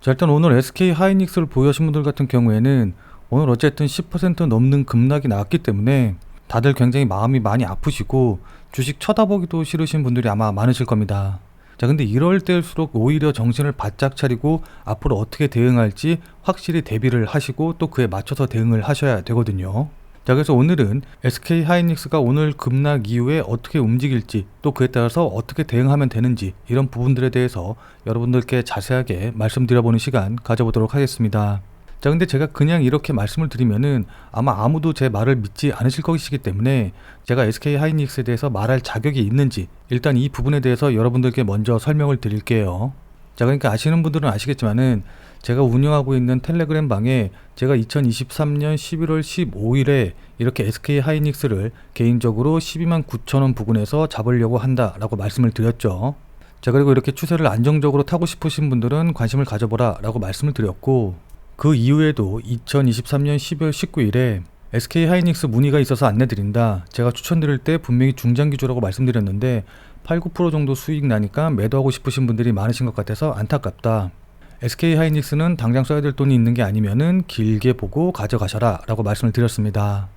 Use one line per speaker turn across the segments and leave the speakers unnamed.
자, 일단 오늘 SK 하이닉스를 보유하신 분들 같은 경우에는 오늘 어쨌든 10% 넘는 급락이 나왔기 때문에 다들 굉장히 마음이 많이 아프시고 주식 쳐다보기도 싫으신 분들이 아마 많으실 겁니다. 자, 근데 이럴 때일수록 오히려 정신을 바짝 차리고 앞으로 어떻게 대응할지 확실히 대비를 하시고 또 그에 맞춰서 대응을 하셔야 되거든요. 자, 그래서 오늘은 SK 하이닉스가 오늘 급락 이후에 어떻게 움직일지 또 그에 따라서 어떻게 대응하면 되는지 이런 부분들에 대해서 여러분들께 자세하게 말씀드려보는 시간 가져보도록 하겠습니다. 자, 근데 제가 그냥 이렇게 말씀을 드리면은 아마 아무도 제 말을 믿지 않으실 것이기 때문에 제가 SK 하이닉스에 대해서 말할 자격이 있는지 일단 이 부분에 대해서 여러분들께 먼저 설명을 드릴게요. 자, 그러니까 아시는 분들은 아시겠지만은 제가 운영하고 있는 텔레그램 방에 제가 2023년 11월 15일에 이렇게 SK 하이닉스를 개인적으로 12만 9천 원 부근에서 잡으려고 한다라고 말씀을 드렸죠. 자, 그리고 이렇게 추세를 안정적으로 타고 싶으신 분들은 관심을 가져보라 라고 말씀을 드렸고, 그 이후에도 2023년 12월 19일에 SK 하이닉스 문의가 있어서 안내드린다, 제가 추천드릴 때 분명히 중장기주라고 말씀드렸는데 8, 9% 정도 수익 나니까 매도하고 싶으신 분들이 많으신 것 같아서 안타깝다, SK 하이닉스는 당장 써야 될 돈이 있는 게 아니면은 길게 보고 가져가셔라 라고 말씀을 드렸습니다.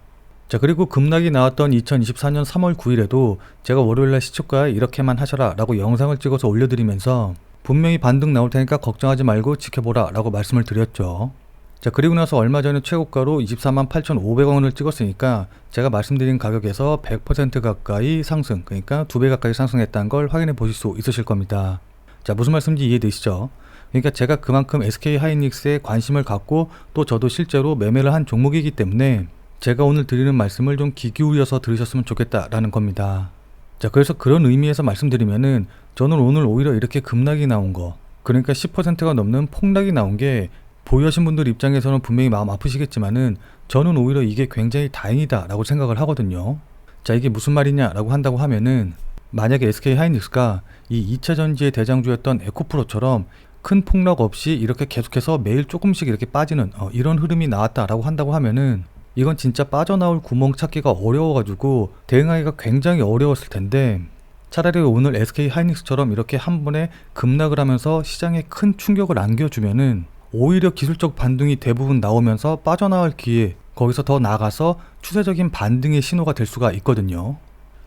자, 그리고 급락이 나왔던 2024년 3월 9일에도 제가 월요일날 시초가에 이렇게만 하셔라 라고 영상을 찍어서 올려드리면서 분명히 반등 나올 테니까 걱정하지 말고 지켜보라 라고 말씀을 드렸죠. 자, 그리고 나서 얼마 전에 최고가로 24만 8,500원을 찍었으니까 제가 말씀드린 가격에서 100% 가까이 상승, 그러니까 2배 가까이 상승했다는 걸 확인해 보실 수 있으실 겁니다. 자, 무슨 말씀인지 이해되시죠? 그러니까 제가 그만큼 SK 하이닉스에 관심을 갖고 또 저도 실제로 매매를 한 종목이기 때문에 제가 오늘 드리는 말씀을 좀 귀 기울여서 들으셨으면 좋겠다라는 겁니다. 자, 그래서 그런 의미에서 말씀드리면은 저는 오늘 오히려 이렇게 급락이 나온 거, 그러니까 10%가 넘는 폭락이 나온 게 보유하신 분들 입장에서는 분명히 마음 아프시겠지만은 저는 오히려 이게 굉장히 다행이다 라고 생각을 하거든요. 자, 이게 무슨 말이냐 라고 한다고 하면은 만약에 SK 하이닉스가 이 2차 전지의 대장주였던 에코프로처럼 큰 폭락 없이 이렇게 계속해서 매일 조금씩 이렇게 빠지는 이런 흐름이 나왔다라고 한다고 하면은 이건 진짜 빠져나올 구멍 찾기가 어려워가지고 대응하기가 굉장히 어려웠을 텐데, 차라리 오늘 SK 하이닉스처럼 이렇게 한 번에 급락을 하면서 시장에 큰 충격을 안겨주면은 오히려 기술적 반등이 대부분 나오면서 빠져나갈 기회, 거기서 더 나아가서 추세적인 반등의 신호가 될 수가 있거든요.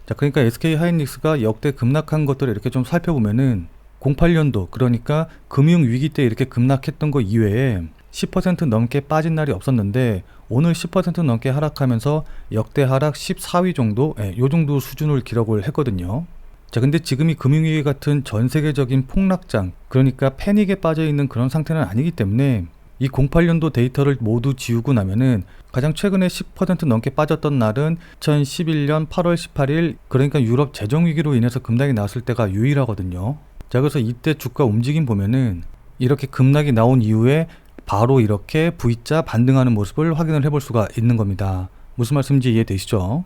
자, 그러니까 SK 하이닉스가 역대 급락한 것들을 이렇게 좀 살펴보면은 08년도, 그러니까 금융위기 때 이렇게 급락했던 거 이외에 10% 넘게 빠진 날이 없었는데 오늘 10% 넘게 하락하면서 역대 하락 14위 정도, 요 정도 수준을 기록을 했거든요. 자, 근데 지금이 금융위기 같은 전 세계적인 폭락장, 그러니까 패닉에 빠져 있는 그런 상태는 아니기 때문에 이 08년도 데이터를 모두 지우고 나면은 가장 최근에 10% 넘게 빠졌던 날은 2011년 8월 18일, 그러니까 유럽 재정위기로 인해서 급락이 나왔을 때가 유일하거든요. 자, 그래서 이때 주가 움직임 보면은 이렇게 급락이 나온 이후에 바로 이렇게 V자 반등하는 모습을 확인을 해볼 수가 있는 겁니다. 무슨 말씀인지 이해되시죠?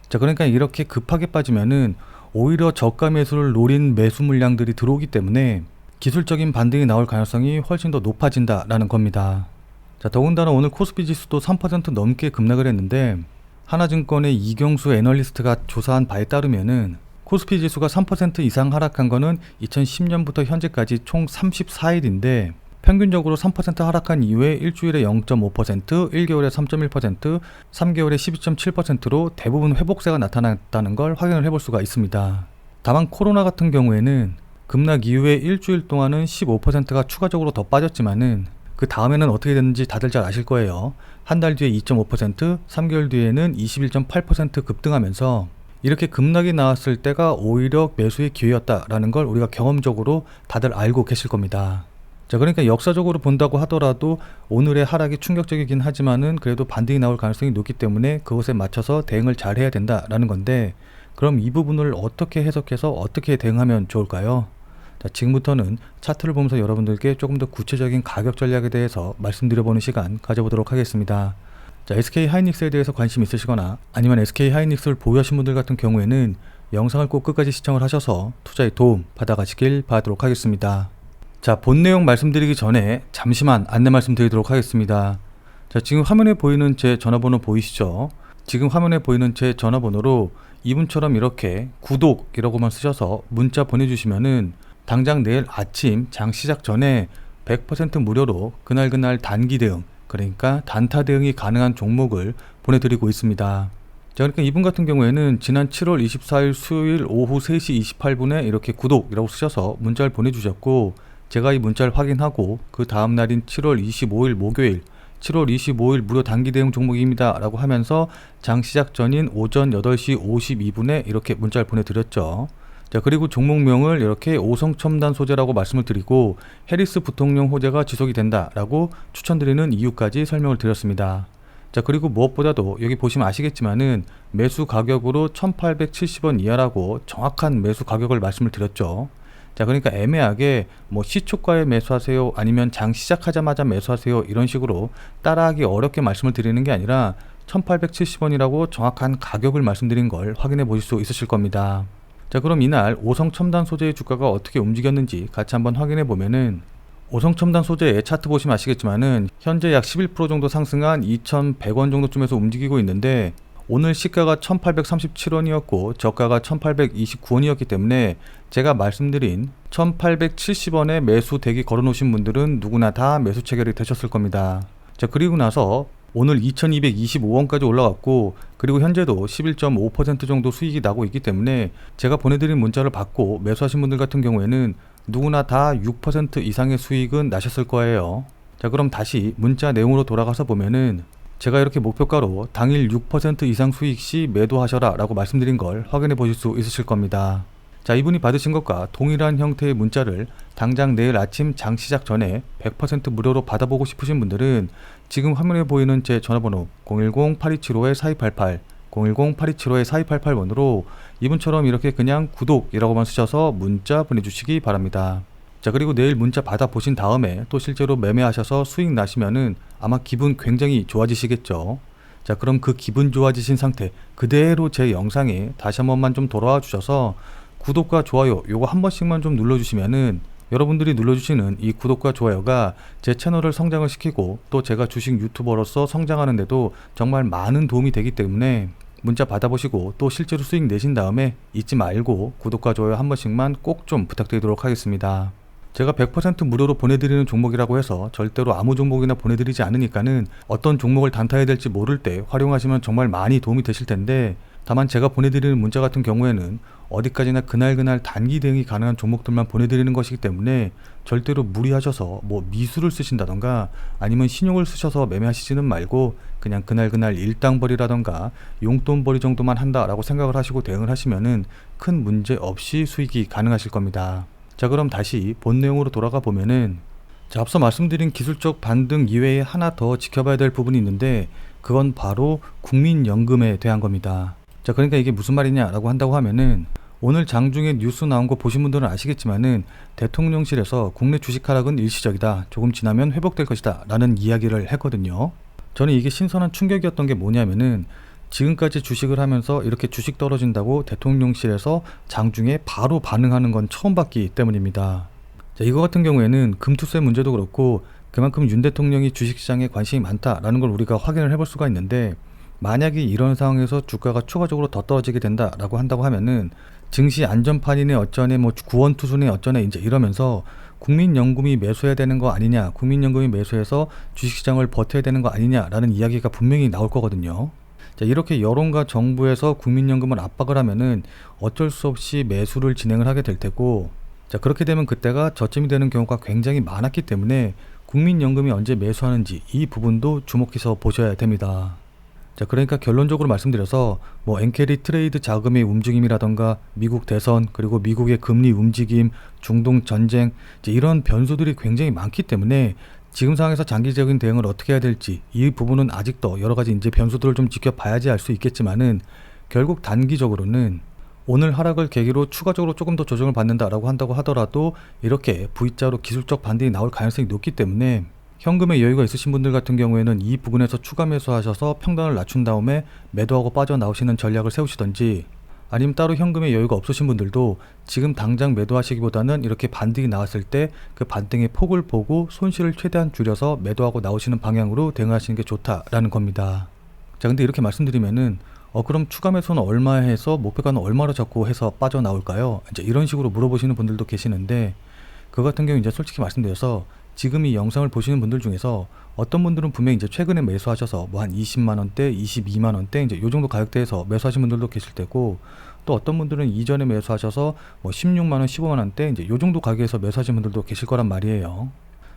자, 그러니까 이렇게 급하게 빠지면은 오히려 저가 매수를 노린 매수 물량들이 들어오기 때문에 기술적인 반등이 나올 가능성이 훨씬 더 높아진다라는 겁니다. 자, 더군다나 오늘 코스피 지수도 3% 넘게 급락을 했는데 하나증권의 이경수 애널리스트가 조사한 바에 따르면은 코스피 지수가 3% 이상 하락한 거는 2010년부터 현재까지 총 34일인데 평균적으로 3% 하락한 이후에 일주일에 0.5%, 1개월에 3.1%, 3개월에 12.7%로 대부분 회복세가 나타났다는 걸 확인을 해볼 수가 있습니다. 다만 코로나 같은 경우에는 급락 이후에 일주일 동안은 15%가 추가적으로 더 빠졌지만은 그 다음에는 어떻게 됐는지 다들 잘 아실 거예요. 한 달 뒤에 2.5%, 3개월 뒤에는 21.8% 급등하면서 이렇게 급락이 나왔을 때가 오히려 매수의 기회였다라는 걸 우리가 경험적으로 다들 알고 계실 겁니다. 자, 그러니까 역사적으로 본다고 하더라도 오늘의 하락이 충격적이긴 하지만은 그래도 반등이 나올 가능성이 높기 때문에 그것에 맞춰서 대응을 잘 해야 된다라는 건데, 그럼 이 부분을 어떻게 해석해서 어떻게 대응하면 좋을까요? 자, 지금부터는 차트를 보면서 여러분들께 조금 더 구체적인 가격 전략에 대해서 말씀드려보는 시간 가져보도록 하겠습니다. 자, SK 하이닉스에 대해서 관심 있으시거나 아니면 SK 하이닉스를 보유하신 분들 같은 경우에는 영상을 꼭 끝까지 시청을 하셔서 투자에 도움 받아가시길 바라도록 하겠습니다. 자, 본 내용 말씀드리기 전에 잠시만 안내 말씀드리도록 하겠습니다. 자, 지금 화면에 보이는 제 전화번호 보이시죠? 지금 화면에 보이는 제 전화번호로 이분처럼 이렇게 구독이라고만 쓰셔서 문자 보내주시면은 당장 내일 아침 장 시작 전에 100% 무료로 그날 단기 대응, 그러니까 단타 대응이 가능한 종목을 보내드리고 있습니다. 자, 그러니까 이분 같은 경우에는 지난 7월 24일 수요일 오후 3시 28분에 이렇게 구독이라고 쓰셔서 문자를 보내주셨고, 제가 이 문자를 확인하고 그 다음 날인 7월 25일 목요일 7월 25일 무료 단기 대응 종목입니다 라고 하면서 장 시작 전인 오전 8시 52분에 이렇게 문자를 보내드렸죠. 자, 그리고 종목명을 이렇게 오성첨단 소재라고 말씀을 드리고 해리스 부통령 호재가 지속이 된다 라고 추천드리는 이유까지 설명을 드렸습니다. 자, 그리고 무엇보다도 여기 보시면 아시겠지만은 매수 가격으로 1870원 이하라고 정확한 매수 가격을 말씀을 드렸죠. 자, 그러니까 애매하게 뭐 시초가에 매수하세요, 아니면 장 시작하자마자 매수하세요, 이런 식으로 따라하기 어렵게 말씀을 드리는 게 아니라 1870원이라고 정확한 가격을 말씀드린 걸 확인해 보실 수 있으실 겁니다. 자, 그럼 이날 오성첨단 소재의 주가가 어떻게 움직였는지 같이 한번 확인해 보면은, 오성첨단 소재의 차트 보시면 아시겠지만은 현재 약 11% 정도 상승한 2100원 정도쯤에서 움직이고 있는데, 오늘 시가가 1837원이었고 저가가 1829원이었기 때문에 제가 말씀드린 1870원에 매수 대기 걸어 놓으신 분들은 누구나 다 매수 체결이 되셨을 겁니다. 자, 그리고 나서 오늘 2225원까지 올라갔고, 그리고 현재도 11.5% 정도 수익이 나고 있기 때문에 제가 보내드린 문자를 받고 매수하신 분들 같은 경우에는 누구나 다 6% 이상의 수익은 나셨을 거예요. 자, 그럼 다시 문자 내용으로 돌아가서 보면은 제가 이렇게 목표가로 당일 6% 이상 수익 시 매도하셔라 라고 말씀드린 걸 확인해 보실 수 있으실 겁니다. 자, 이분이 받으신 것과 동일한 형태의 문자를 당장 내일 아침 장 시작 전에 100% 무료로 받아보고 싶으신 분들은 지금 화면에 보이는 제 전화번호 010-8275-4288 010-8275-4288번으로 이분처럼 이렇게 그냥 구독이라고만 쓰셔서 문자 보내주시기 바랍니다. 자, 그리고 내일 문자 받아보신 다음에 또 실제로 매매하셔서 수익 나시면은 아마 기분 굉장히 좋아지시겠죠. 자, 그럼 그 기분 좋아지신 상태 그대로 제 영상에 다시 한 번만 좀 돌아와 주셔서 구독과 좋아요 요거 한 번씩만 좀 눌러주시면은 여러분들이 눌러주시는 이 구독과 좋아요가 제 채널을 성장을 시키고 또 제가 주식 유튜버로서 성장하는 데도 정말 많은 도움이 되기 때문에 문자 받아보시고 또 실제로 수익 내신 다음에 잊지 말고 구독과 좋아요 한 번씩만 꼭 좀 부탁드리도록 하겠습니다. 제가 100% 무료로 보내드리는 종목이라고 해서 절대로 아무 종목이나 보내드리지 않으니까는 어떤 종목을 단타해야 될지 모를 때 활용하시면 정말 많이 도움이 되실 텐데, 다만 제가 보내드리는 문자 같은 경우에는 어디까지나 그날 단기 대응이 가능한 종목들만 보내드리는 것이기 때문에 절대로 무리하셔서 뭐 미수를 쓰신다던가 아니면 신용을 쓰셔서 매매하시지는 말고 그냥 그날 일당벌이라던가 용돈벌이 정도만 한다라고 생각을 하시고 대응을 하시면은 큰 문제 없이 수익이 가능하실 겁니다. 자, 그럼 다시 본 내용으로 돌아가 보면은, 자, 앞서 말씀드린 기술적 반등 이외에 하나 더 지켜봐야 될 부분이 있는데 그건 바로 국민연금에 대한 겁니다. 자, 그러니까 이게 무슨 말이냐라고 한다고 하면은, 오늘 장중에 뉴스 나온 거 보신 분들은 아시겠지만은 대통령실에서 국내 주식 하락은 일시적이다, 조금 지나면 회복될 것이다 라는 이야기를 했거든요. 저는 이게 신선한 충격이었던 게 뭐냐면은, 지금까지 주식을 하면서 이렇게 주식 떨어진다고 대통령실에서 장중에 바로 반응하는 건 처음 봤기 때문입니다. 자, 이거 같은 경우에는 금투세 문제도 그렇고 그만큼 윤 대통령이 주식시장에 관심이 많다라는 걸 우리가 확인을 해볼 수가 있는데, 만약에 이런 상황에서 주가가 추가적으로 더 떨어지게 된다라고 한다고 하면은 증시 안전판이네 어쩌네 뭐 구원투수네 어쩌네 이제 이러면서 국민연금이 매수해야 되는 거 아니냐, 국민연금이 매수해서 주식시장을 버텨야 되는 거 아니냐라는 이야기가 분명히 나올 거거든요. 자, 이렇게 여론과 정부에서 국민연금을 압박을 하면은 어쩔 수 없이 매수를 진행을 하게 될 테고, 자, 그렇게 되면 그때가 저점이 되는 경우가 굉장히 많았기 때문에 국민연금이 언제 매수하는지 이 부분도 주목해서 보셔야 됩니다. 자, 그러니까 결론적으로 말씀드려서 뭐 엔캐리 트레이드 자금의 움직임이라던가 미국 대선, 그리고 미국의 금리 움직임, 중동 전쟁, 이런 변수들이 굉장히 많기 때문에 지금 상황에서 장기적인 대응을 어떻게 해야 될지 이 부분은 아직도 여러 가지 이제 변수들을 좀 지켜봐야지 알 수 있겠지만은, 결국 단기적으로는 오늘 하락을 계기로 추가적으로 조금 더 조정을 받는다라고 한다고 하더라도 이렇게 V자로 기술적 반등이 나올 가능성이 높기 때문에 현금의 여유가 있으신 분들 같은 경우에는 이 부분에서 추가 매수하셔서 평단을 낮춘 다음에 매도하고 빠져나오시는 전략을 세우시던지, 아니면 따로 현금의 여유가 없으신 분들도 지금 당장 매도하시기보다는 이렇게 반등이 나왔을 때 그 반등의 폭을 보고 손실을 최대한 줄여서 매도하고 나오시는 방향으로 대응하시는 게 좋다라는 겁니다. 자, 근데 이렇게 말씀드리면은 그럼 추가 매수는 얼마 해서 목표가는 얼마로 잡고 해서 빠져나올까요? 이제 이런 식으로 물어보시는 분들도 계시는데, 그 같은 경우 이제 솔직히 말씀드려서 지금 이 영상을 보시는 분들 중에서 어떤 분들은 분명히 이제 최근에 매수하셔서 뭐 한 20만 원대, 22만 원대 이제 요 정도 가격대에서 매수하신 분들도 계실 테고, 또 어떤 분들은 이전에 매수하셔서 뭐 16만 원, 15만 원대 이제 요 정도 가격에서 매수하신 분들도 계실 거란 말이에요.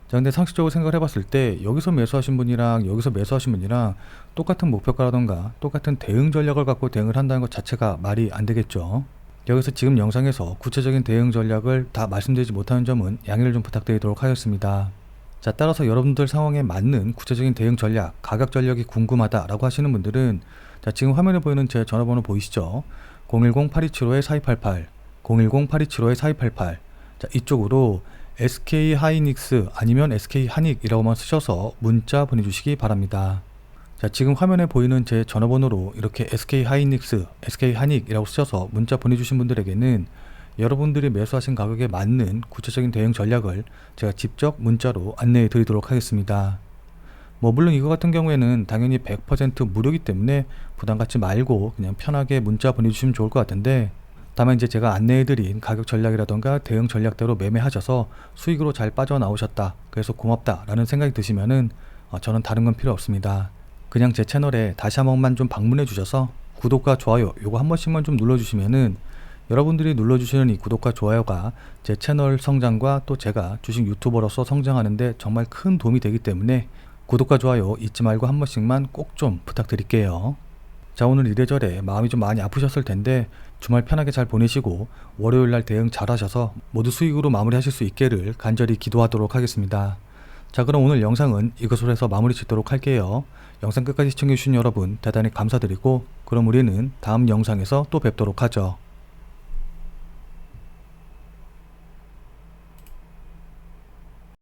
자, 근데 상식적으로 생각을 해봤을 때 여기서 매수하신 분이랑 여기서 매수하신 분이랑 똑같은 목표가라던가 똑같은 대응 전략을 갖고 대응을 한다는 것 자체가 말이 안 되겠죠. 여기서 지금 영상에서 구체적인 대응 전략을 다 말씀드리지 못하는 점은 양해를 좀 부탁드리도록 하겠습니다. 자, 따라서 여러분들 상황에 맞는 구체적인 대응 전략, 가격 전략이 궁금하다라고 하시는 분들은 자, 지금 화면에 보이는 제 전화번호 보이시죠? 010-8275-4288, 010-8275-4288. 자, 이쪽으로 SK 하이닉스 아니면 SK 한익이라고만 쓰셔서 문자 보내주시기 바랍니다. 자, 지금 화면에 보이는 제 전화번호로 이렇게 SK 하이닉스, SK 한익이라고 쓰셔서 문자 보내주신 분들에게는 여러분들이 매수하신 가격에 맞는 구체적인 대응 전략을 제가 직접 문자로 안내해 드리도록 하겠습니다. 뭐 물론 이거 같은 경우에는 당연히 100% 무료이기 때문에 부담 갖지 말고 그냥 편하게 문자 보내주시면 좋을 것 같은데, 다만 이제 제가 안내해드린 가격 전략이라던가 대응 전략대로 매매하셔서 수익으로 잘 빠져나오셨다, 그래서 고맙다 라는 생각이 드시면은 저는 다른 건 필요 없습니다. 그냥 제 채널에 다시 한 번만 좀 방문해 주셔서 구독과 좋아요 요거 한 번씩만 좀 눌러주시면은 여러분들이 눌러주시는 이 구독과 좋아요가 제 채널 성장과 또 제가 주식 유튜버로서 성장하는데 정말 큰 도움이 되기 때문에 구독과 좋아요 잊지 말고 한 번씩만 꼭 좀 부탁드릴게요. 자, 오늘 이래저래 마음이 좀 많이 아프셨을 텐데 주말 편하게 잘 보내시고 월요일날 대응 잘 하셔서 모두 수익으로 마무리하실 수 있기를 간절히 기도하도록 하겠습니다. 자, 그럼 오늘 영상은 이것으로 해서 마무리 짓도록 할게요. 영상 끝까지 시청해주신 여러분 대단히 감사드리고, 그럼 우리는 다음 영상에서 또 뵙도록 하죠.